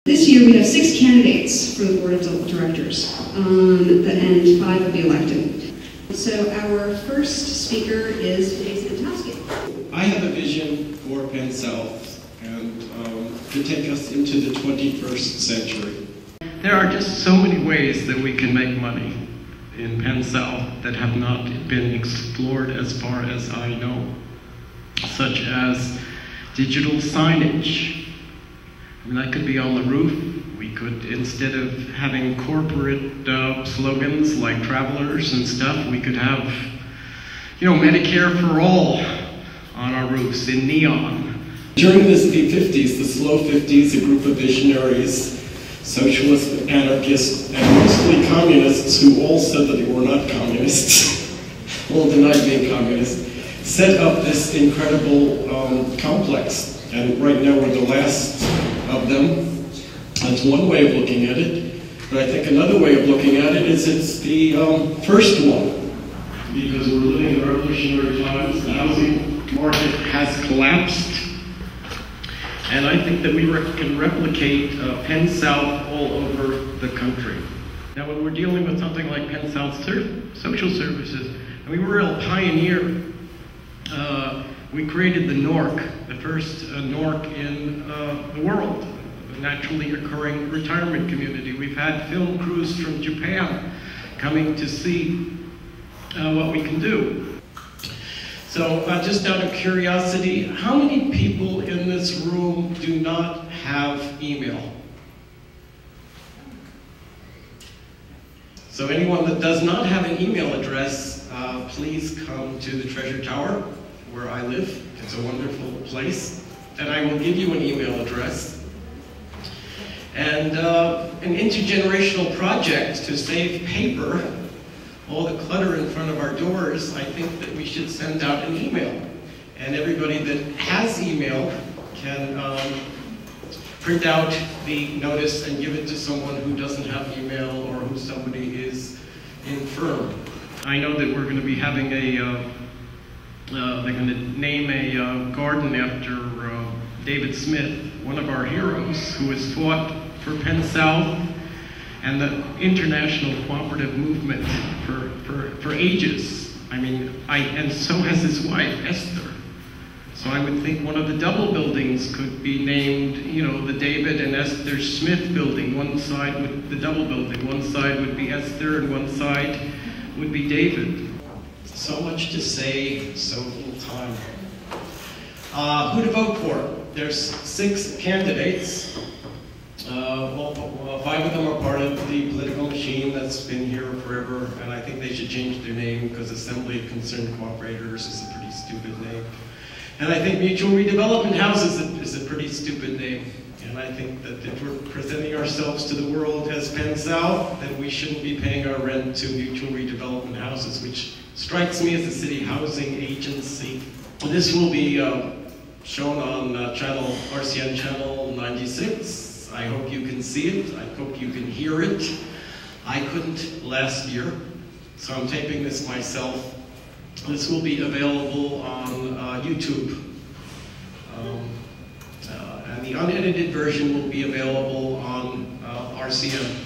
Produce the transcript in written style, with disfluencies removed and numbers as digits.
This year we have 6 candidates for the Board of Directors, and 5 will be elected. So our first speaker is Phinias Antonoffsky. I have a vision for Penn South and to take us into the 21st century. There are just so many ways that we can make money in Penn South that have not been explored as far as I know, such as digital signage. I mean, that could be on the roof. We could, instead of having corporate slogans like Travelers and stuff, we could have, Medicare for all on our roofs in neon. During the 50s, the slow 50s, a group of visionaries, socialists, anarchists, and mostly communists who all said that they were not communists, all denied being communists, set up this incredible complex. And right now we're the last of them. That's one way of looking at it. But I think another way of looking at it is it's the first one. Because we're living in revolutionary times, the housing market has collapsed. And I think that we can replicate Penn South all over the country. Now when we're dealing with something like Penn South social services, and we were a real pioneer. We created the NORC, the first NORC in the world, a naturally occurring retirement community. We've had film crews from Japan coming to see what we can do. So just out of curiosity, how many people in this room do not have email? So anyone that does not have an email address, please come to the Treasure Tower, where I live. It's a wonderful place. And I will give you an email address. And an intergenerational project to save paper, all the clutter in front of our doors, I think that we should send out an email. And everybody that has email can print out the notice and give it to someone who doesn't have email or who somebody is infirm. I know that we're going to be having they're going to name a garden after David Smith, one of our heroes who has fought for Penn South and the international cooperative movement for ages. I mean, and so has his wife, Esther. So I would think one of the double buildings could be named, the David and Esther Smith building. One side with the double building, one side would be Esther and one side would be David. So much to say, so little time. Who to vote for? There's 6 candidates. 5 of them are part of the political machine that's been here forever, and I think they should change their name because Assembly of Concerned Cooperators is a pretty stupid name. And I think Mutual Redevelopment Houses is a pretty stupid name. And I think that if we're presenting ourselves to the world as Penn South, then we shouldn't be paying our rent to Mutual Redevelopment Houses, which strikes me as a city housing agency. This will be shown on RCN channel 96. I hope you can see it. I hope you can hear it. I couldn't last year, so I'm taping this myself. This will be available on YouTube. And the unedited version will be available on RCN.